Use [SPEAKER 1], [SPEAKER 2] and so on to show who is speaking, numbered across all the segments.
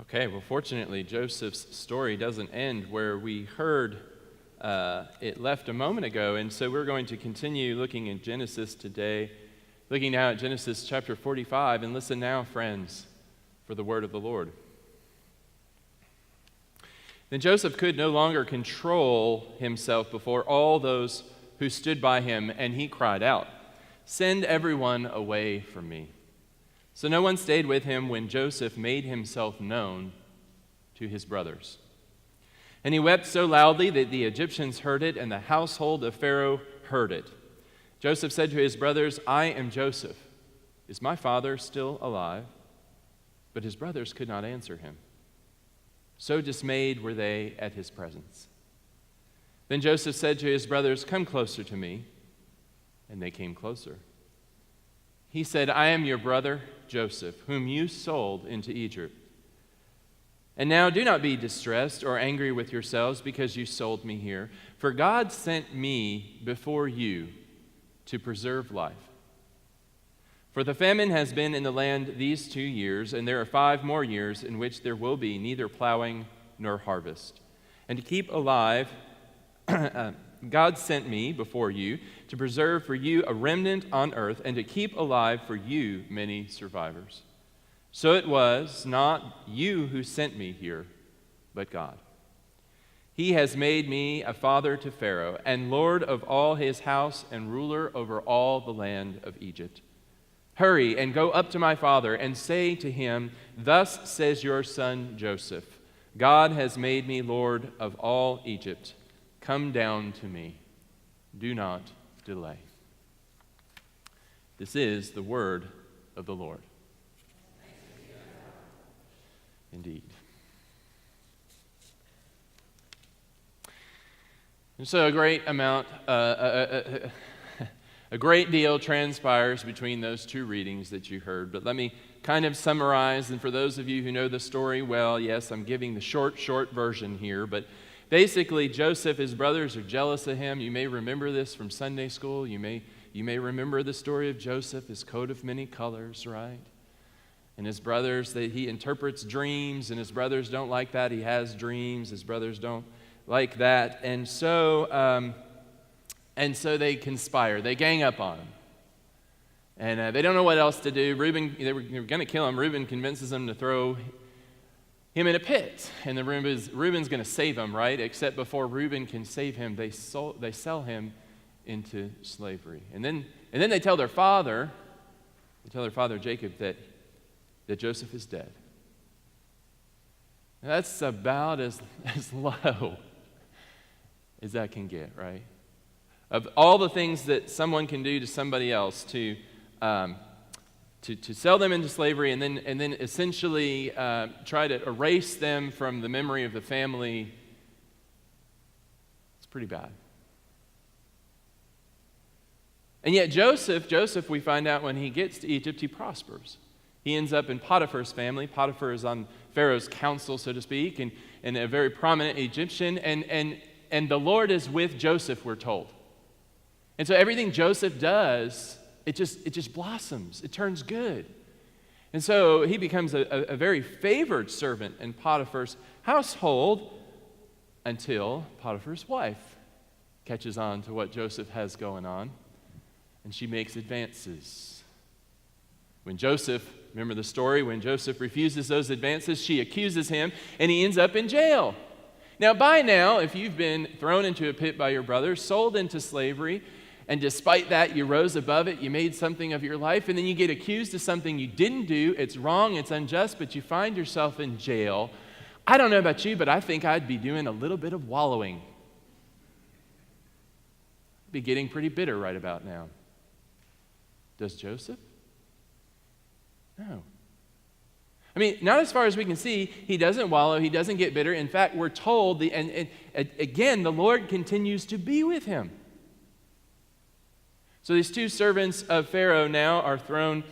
[SPEAKER 1] Okay, well, fortunately, Joseph's story doesn't end where we heard it left a moment ago, and so we're going to continue looking in Genesis today, looking now at Genesis chapter 45, and listen now, friends, for the word of the Lord. Then Joseph could no longer control himself before all those who stood by him, and he cried out, "Send everyone away from me." So no one stayed with him when Joseph made himself known to his brothers. And he wept so loudly that the Egyptians heard it, and the household of Pharaoh heard it. Joseph said to his brothers, "I am Joseph. Is my father still alive?" But his brothers could not answer him. So dismayed were they at his presence. Then Joseph said to his brothers, "Come closer to me." And they came closer. He said, "I am your brother Joseph, whom you sold into Egypt. And now do not be distressed or angry with yourselves because you sold me here, for God sent me before you to preserve life. For the famine has been in the land these 2 years, and there are 5 more years in which there will be neither plowing nor harvest. And to keep alive, God sent me before you to preserve for you a remnant on earth and to keep alive for you many survivors. So it was not you who sent me here, but God. He has made me a father to Pharaoh and lord of all his house and ruler over all the land of Egypt. Hurry and go up to my father and say to him, 'Thus says your son Joseph, God has made me lord of all Egypt. Come down to me. Do not delay.'" This is the word of the Lord. Indeed. And so a great deal transpires between those two readings that you heard. But let me kind of summarize, and for those of you who know the story well, yes, I'm giving the short version here, but basically, Joseph, his brothers are jealous of him. You may remember this from Sunday school. You may remember the story of Joseph, his coat of many colors, right? And his brothers, he interprets dreams, and his brothers don't like that. He has dreams. His brothers don't like that. And so they conspire. They gang up on him. And they don't know what else to do. They were going to kill him. Reuben convinces them to throw him in a pit, and Reuben's going to save him, right? Except before Reuben can save him, they sell him into slavery, and then they tell their father Jacob that Joseph is dead. Now, that's about as low as that can get, right? Of all the things that someone can do to somebody else to sell them into slavery and then essentially try to erase them from the memory of the family, it's pretty bad. And yet Joseph, we find out when he gets to Egypt, he prospers. He ends up in Potiphar's family. Potiphar is on Pharaoh's council, so to speak, and a very prominent Egyptian. And the Lord is with Joseph, we're told. And so everything Joseph does, it just blossoms. It turns good. And so he becomes a very favored servant in Potiphar's household until Potiphar's wife catches on to what Joseph has going on, and she makes advances. Remember the story, when Joseph refuses those advances, she accuses him, and he ends up in jail. Now, by now, if you've been thrown into a pit by your brothers, sold into slavery, and despite that, you rose above it, you made something of your life, and then you get accused of something you didn't do, it's wrong, it's unjust, but you find yourself in jail. I don't know about you, but I think I'd be doing a little bit of wallowing. I'd be getting pretty bitter right about now. Does Joseph? No. I mean, not as far as we can see, he doesn't wallow, he doesn't get bitter. In fact, we're told, and again, the Lord continues to be with him. So these two servants of Pharaoh now are thrown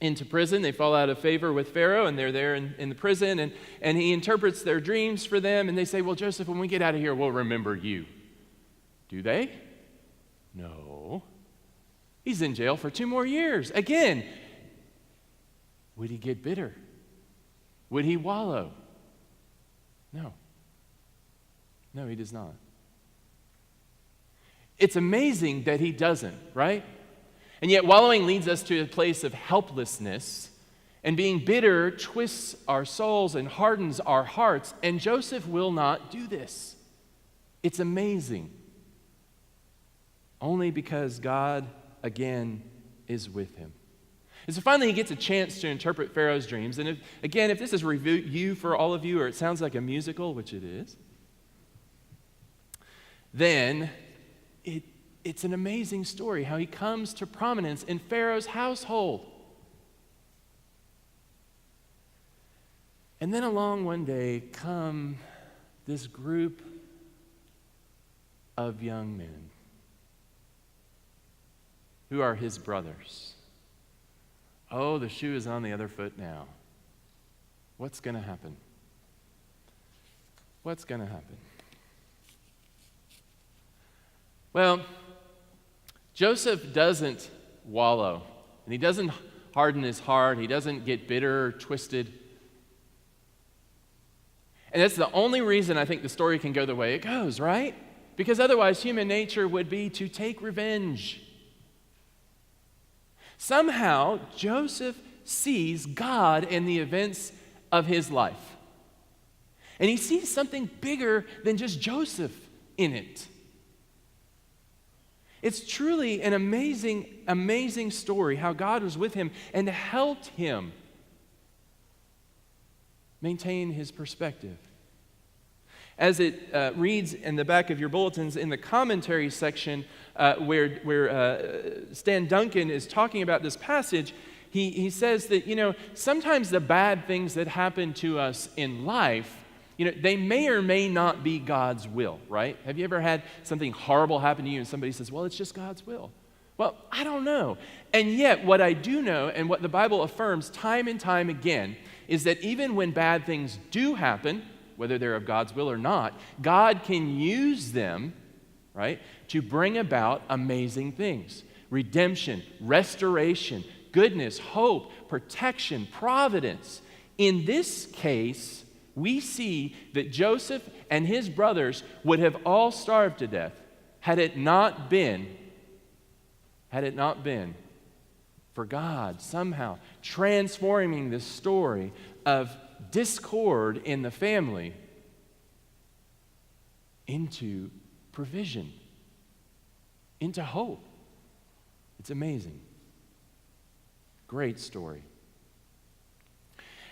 [SPEAKER 1] into prison. They fall out of favor with Pharaoh, and they're there in the prison, and he interprets their dreams for them, and they say, "Well, Joseph, when we get out of here, we'll remember you." Do they? No. He's in jail for 2 more years. Again, would he get bitter? Would he wallow? No. No, he does not. It's amazing that he doesn't, right? And yet wallowing leads us to a place of helplessness, and being bitter twists our souls and hardens our hearts, and Joseph will not do this. It's amazing. Only because God, again, is with him. And so finally he gets a chance to interpret Pharaoh's dreams. And if this is review for all of you, or it sounds like a musical, which it is, then it's an amazing story how he comes to prominence in Pharaoh's household. And then along one day come this group of young men who are his brothers. Oh, the shoe is on the other foot now. What's going to happen? What's going to happen? Well, Joseph doesn't wallow, and he doesn't harden his heart. He doesn't get bitter or twisted. And that's the only reason I think the story can go the way it goes, right? Because otherwise human nature would be to take revenge. Somehow, Joseph sees God in the events of his life. And he sees something bigger than just Joseph in it. It's truly an amazing, amazing story how God was with him and helped him maintain his perspective. As it reads in the back of your bulletins in the commentary section where Stan Duncan is talking about this passage, he says that, sometimes the bad things that happen to us in life, they may or may not be God's will, right? Have you ever had something horrible happen to you and somebody says, well, it's just God's will? Well, I don't know. And yet, what I do know and what the Bible affirms time and time again is that even when bad things do happen, whether they're of God's will or not, God can use them, right, to bring about amazing things. Redemption, restoration, goodness, hope, protection, providence. In this case, we see that Joseph and his brothers would have all starved to death had it not been for God somehow transforming the story of discord in the family into provision, into hope. It's amazing. Great story.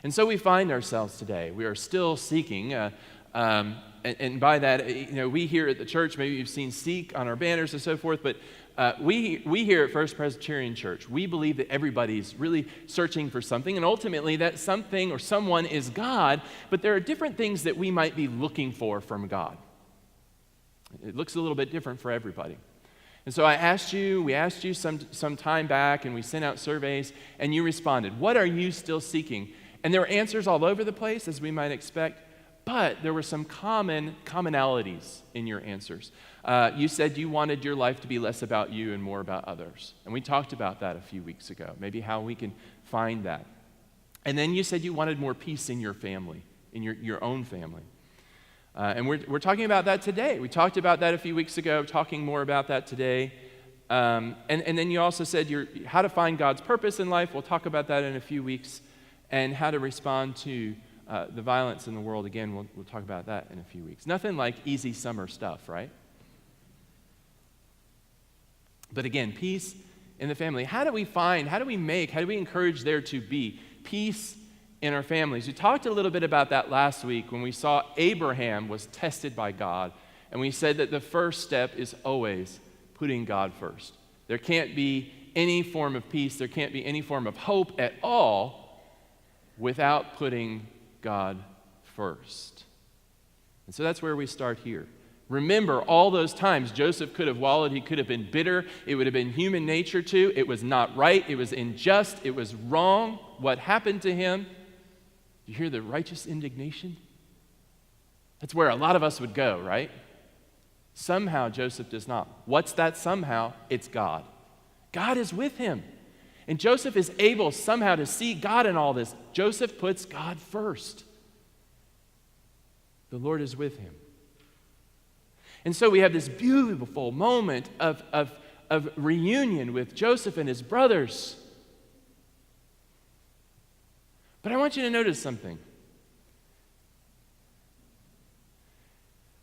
[SPEAKER 1] And so we find ourselves today. We are still seeking, and by that, we here at the church, maybe you've seen seek on our banners and so forth, but we here at First Presbyterian Church, we believe that everybody's really searching for something, and ultimately that something or someone is God, but there are different things that we might be looking for from God. It looks a little bit different for everybody. And so we asked you some time back, and we sent out surveys, and you responded. What are you still seeking? And there were answers all over the place, as we might expect, but there were some commonalities in your answers. You said you wanted your life to be less about you and more about others. And we talked about that a few weeks ago, maybe how we can find that. And then you said you wanted more peace in your family, in your own family. And we're talking about that today. We talked about that a few weeks ago, talking more about that today. And then you also said how to find God's purpose in life. We'll talk about that in a few weeks. And how to respond to the violence in the world. Again, we'll talk about that in a few weeks. Nothing like easy summer stuff, right? But again, peace in the family. How do we encourage there to be peace in our families? We talked a little bit about that last week when we saw Abraham was tested by God. And we said that the first step is always putting God first. There can't be any form of peace, there can't be any form of hope at all without putting God first. And so that's where we start here. Remember all those times Joseph could have wallowed, he could have been bitter, it would have been human nature too. It was not right, it was unjust, it was wrong what happened to him. You hear the righteous indignation? That's where a lot of us would go, right? Somehow Joseph does not. What's that somehow? It's God. God is with him. And Joseph is able somehow to see God in all this. Joseph puts God first. The Lord is with him. And so we have this beautiful moment of reunion with Joseph and his brothers. But I want you to notice something.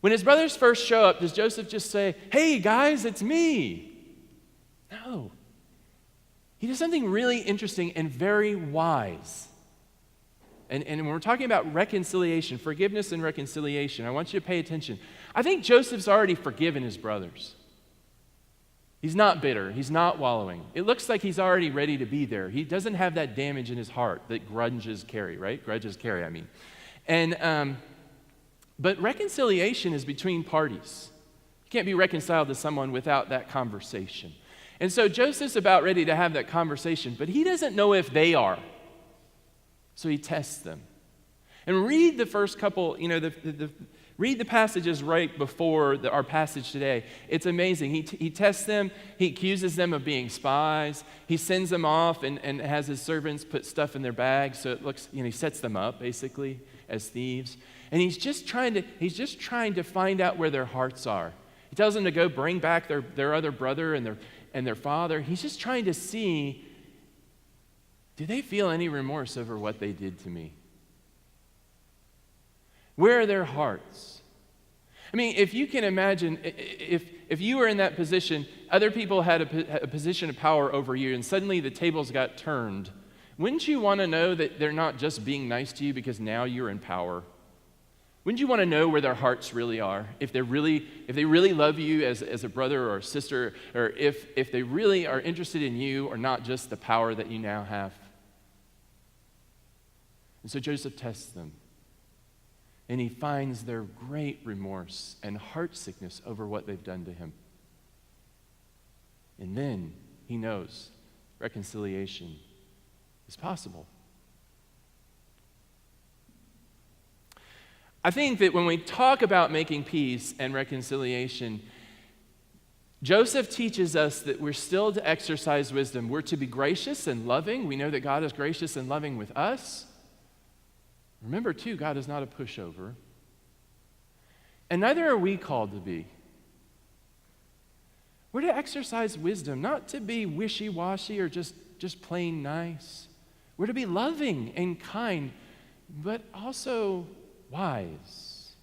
[SPEAKER 1] When his brothers first show up, does Joseph just say, "Hey guys, it's me"? No. He does something really interesting and very wise. And when we're talking about reconciliation, forgiveness and reconciliation, I want you to pay attention. I think Joseph's already forgiven his brothers. He's not bitter. He's not wallowing. It looks like he's already ready to be there. He doesn't have that damage in his heart that grudges carry, right? Grudges carry, I mean. But reconciliation is between parties. You can't be reconciled to someone without that conversation. And so Joseph's about ready to have that conversation, but he doesn't know if they are. So he tests them. And read the first couple, read the passages right before our passage today. It's amazing. He tests them. He accuses them of being spies. He sends them off and has his servants put stuff in their bags so it looks, he sets them up basically as thieves. And he's just trying to find out where their hearts are. He tells them to go bring back their other brother and their father. He's just trying to see, do they feel any remorse over what they did to me? Where are their hearts? I mean, if you can imagine, if you were in that position, other people had a position of power over you, and suddenly the tables got turned, wouldn't you want to know that they're not just being nice to you because now you're in power? Wouldn't you want to know where their hearts really are? If they really love you as a brother or a sister, or if they really are interested in you or not just the power that you now have? And so Joseph tests them. And he finds their great remorse and heart sickness over what they've done to him. And then he knows reconciliation is possible. I think that when we talk about making peace and reconciliation, Joseph teaches us that we're still to exercise wisdom. We're to be gracious and loving. We know that God is gracious and loving with us. Remember, too, God is not a pushover. And neither are we called to be. We're to exercise wisdom, not to be wishy-washy or just plain nice. We're to be loving and kind, but also wise.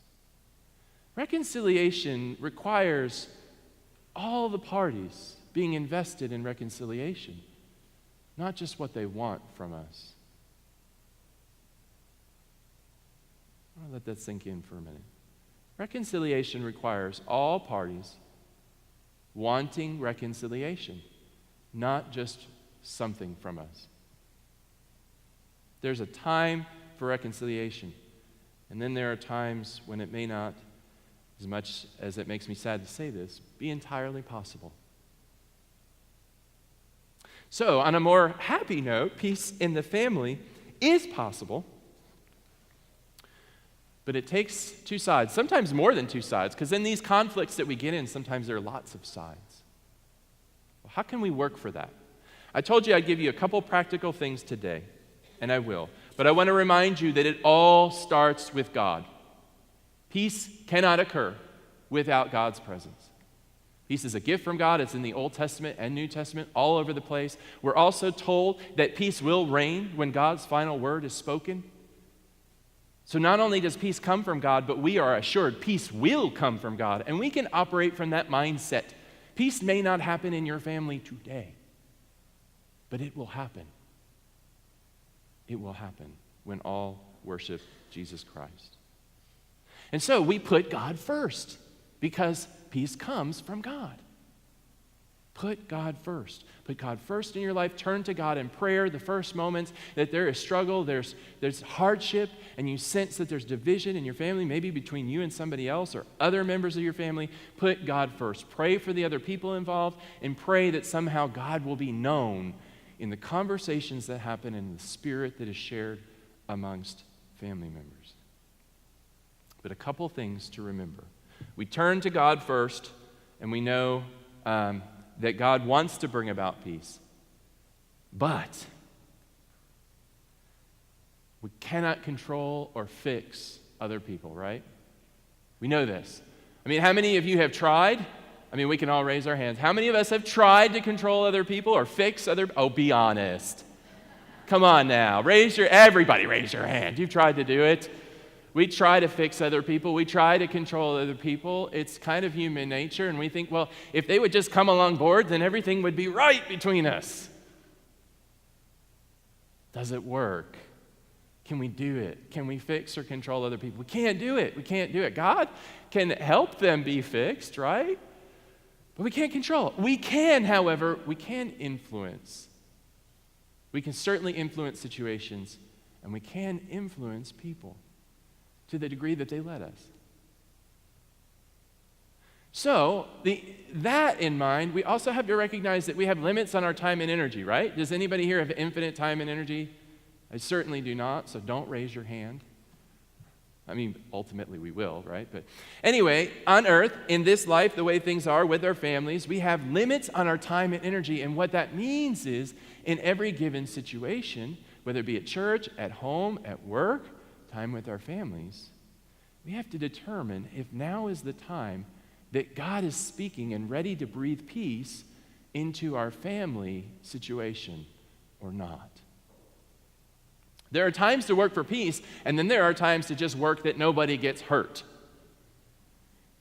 [SPEAKER 1] Reconciliation requires all the parties being invested in reconciliation, not just what they want from us. I'll let that sink in for a minute. Reconciliation requires all parties wanting reconciliation, not just something from us. There's a time for reconciliation, and then there are times when it may not, as much as it makes me sad to say this, be entirely possible. So, on a more happy note, peace in the family is possible. But it takes two sides, sometimes more than two sides, because in these conflicts that we get in, sometimes there are lots of sides. Well, how can we work for that? I told you I'd give you a couple practical things today, and I will. But I want to remind you that it all starts with God. Peace cannot occur without God's presence. Peace is a gift from God. It's in the Old Testament and New Testament, all over the place. We're also told that peace will reign when God's final word is spoken. So not only does peace come from God, but we are assured peace will come from God, and we can operate from that mindset. Peace may not happen in your family today, but it will happen. It will happen when all worship Jesus Christ. And so we put God first because peace comes from God. Put God first. Put God first in your life. Turn to God in prayer the first moments that there is struggle, there's hardship, and you sense that there's division in your family, maybe between you and somebody else or other members of your family. Put God first. Pray for the other people involved, and pray that somehow God will be known in the conversations that happen and in the spirit that is shared amongst family members. But a couple things to remember. We turn to God first, and we know that God wants to bring about peace. But we cannot control or fix other people, right? We know this. I mean, how many of you have tried? I mean, we can all raise our hands. How many of us have tried to control other people or fix other? Oh, be honest. Come on now. Everybody raise your hand. You've tried to do it. We try to fix other people. We try to control other people. It's kind of human nature, and we think, well, if they would just come along board, then everything would be right between us. Does it work? Can we do it? Can we fix or control other people? We can't do it. We can't do it. God can help them be fixed, right? But we can't control it. We can, however, we can influence. We can certainly influence situations, and we can influence people to the degree that they let us. So, that in mind, we also have to recognize that we have limits on our time and energy, right? Does anybody here have infinite time and energy? I certainly do not, so don't raise your hand. I mean, ultimately we will, right? But anyway, on earth, in this life, the way things are with our families, we have limits on our time and energy. And what that means is, in every given situation, whether it be at church, at home, at work, time with our families, we have to determine if now is the time that God is speaking and ready to breathe peace into our family situation or not. There are times to work for peace, and then there are times to just work that nobody gets hurt.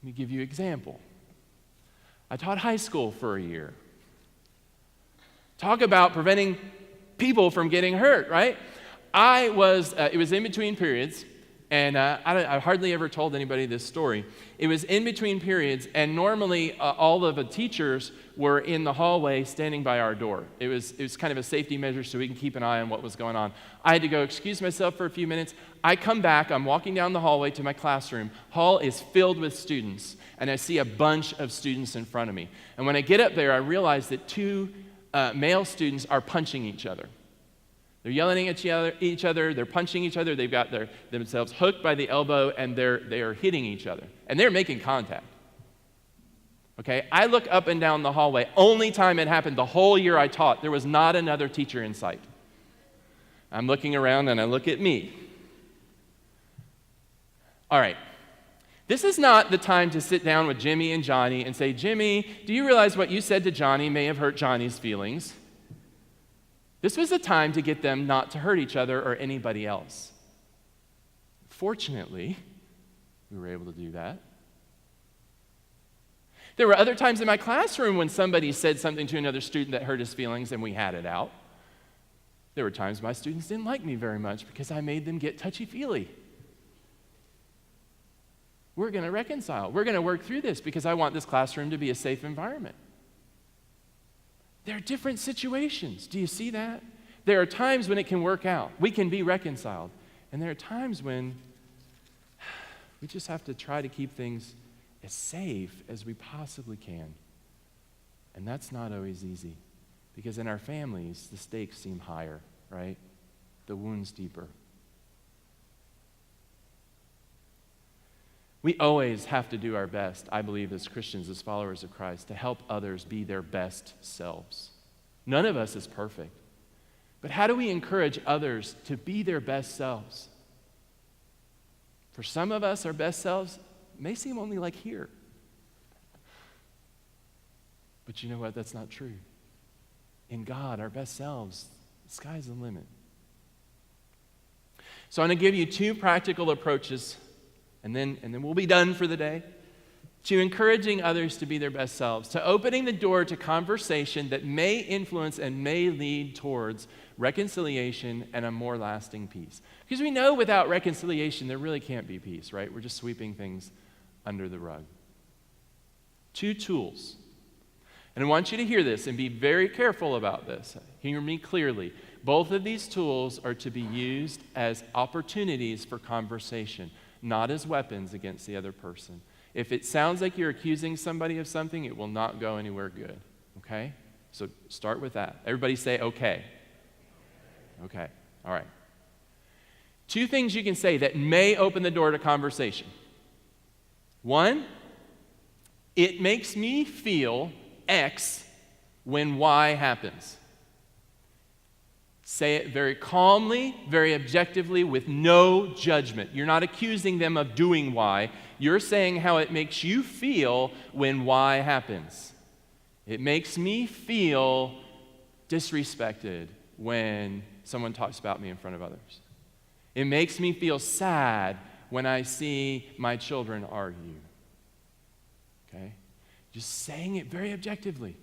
[SPEAKER 1] Let me give you an example. I taught high school for a year. Talk about preventing people from getting hurt, right? It was in between periods, and I hardly ever told anybody this story. It was in between periods, and normally all of the teachers were in the hallway standing by our door. It was kind of a safety measure so we can keep an eye on what was going on. I had to go excuse myself for a few minutes. I come back, I'm walking down the hallway to my classroom. Hall is filled with students, and I see a bunch of students in front of me. And when I get up there, I realize that two male students are punching each other. They're yelling at each other, they're punching each other, they've got themselves hooked by the elbow, and they are hitting each other. And they're making contact. Okay, I look up and down the hallway. Only time it happened the whole year I taught, there was not another teacher in sight. I'm looking around and I look at me. All right, this is not the time to sit down with Jimmy and Johnny and say, Jimmy, do you realize what you said to Johnny may have hurt Johnny's feelings? This was a time to get them not to hurt each other or anybody else. Fortunately, we were able to do that. There were other times in my classroom when somebody said something to another student that hurt his feelings and we had it out. There were times my students didn't like me very much because I made them get touchy-feely. We're going to reconcile. We're going to work through this because I want this classroom to be a safe environment. There are different situations. Do you see that? There are times when it can work out. We can be reconciled. And there are times when we just have to try to keep things as safe as we possibly can. And that's not always easy because in our families, the stakes seem higher, right? The wounds deeper. We always have to do our best, I believe, as Christians, as followers of Christ, to help others be their best selves. None of us is perfect. But how do we encourage others to be their best selves? For some of us, our best selves may seem only like here. But you know what? That's not true. In God, our best selves, the sky's the limit. So I'm going to give you two practical approaches and then we'll be done for the day, to encouraging others to be their best selves, to opening the door to conversation that may influence and may lead towards reconciliation and a more lasting peace. Because we know without reconciliation, there really can't be peace, right? We're just sweeping things under the rug. Two tools. And I want you to hear this and be very careful about this. Hear me clearly. Both of these tools are to be used as opportunities for conversation, not as weapons against the other person. If it sounds like you're accusing somebody of something, it will not go anywhere good, okay? So start with that. Everybody say, okay. Okay, all right. Two things you can say that may open the door to conversation. One, it makes me feel X when Y happens. Say it very calmly, very objectively, with no judgment. You're not accusing them of doing Y. You're saying how it makes you feel when Y happens. It makes me feel disrespected when someone talks about me in front of others. It makes me feel sad when I see my children argue. Okay? Just saying it very objectively.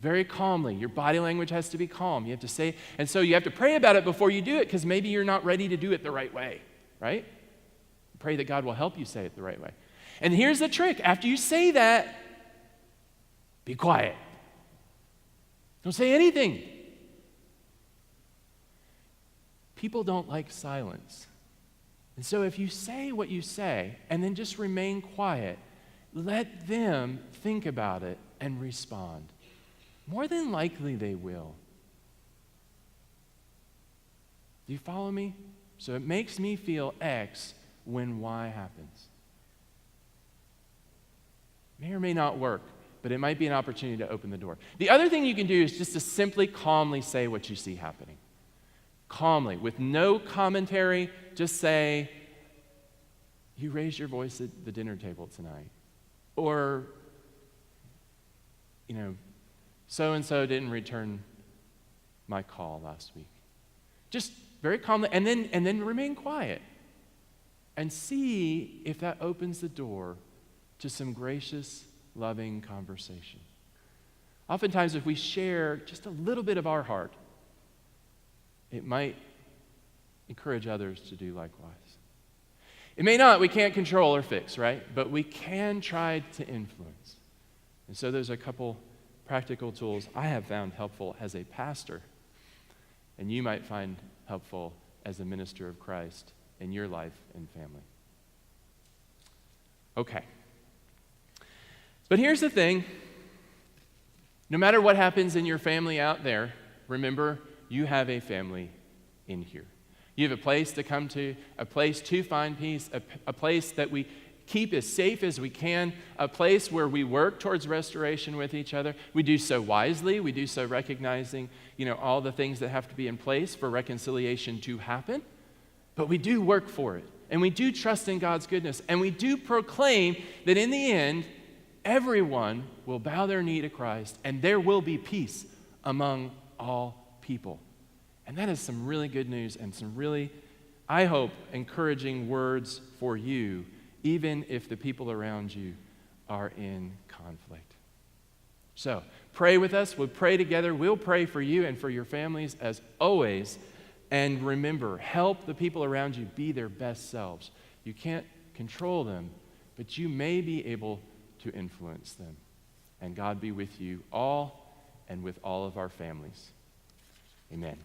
[SPEAKER 1] Very calmly. Your body language has to be calm. You have to say, and so you have to pray about it before you do it, because maybe you're not ready to do it the right way, right? Pray that God will help you say it the right way. And here's the trick. After you say that, be quiet. Don't say anything. People don't like silence. And so if you say what you say and then just remain quiet, let them think about it and respond. More than likely they will. Do you follow me? So it makes me feel X when Y happens. May or may not work, but it might be an opportunity to open the door. The other thing you can do is just to simply calmly say what you see happening. Calmly, with no commentary, just say, you raised your voice at the dinner table tonight. Or, so-and-so didn't return my call last week. Just very calmly, and then remain quiet. And see if that opens the door to some gracious, loving conversation. Oftentimes, if we share just a little bit of our heart, it might encourage others to do likewise. It may not, we can't control or fix, right? But we can try to influence. And so there's a couple practical tools I have found helpful as a pastor, and you might find helpful as a minister of Christ in your life and family. Okay. But here's the thing. No matter what happens in your family out there, remember, you have a family in here. You have a place to come to, a place to find peace, a place that we keep as safe as we can, a place where we work towards restoration with each other. We do so wisely. We do so recognizing, all the things that have to be in place for reconciliation to happen. But we do work for it. And we do trust in God's goodness. And we do proclaim that in the end, everyone will bow their knee to Christ, and there will be peace among all people. And that is some really good news and some really, I hope, encouraging words for you, even if the people around you are in conflict. So, pray with us. We'll pray together. We'll pray for you and for your families as always. And remember, help the people around you be their best selves. You can't control them, but you may be able to influence them. And God be with you all and with all of our families. Amen.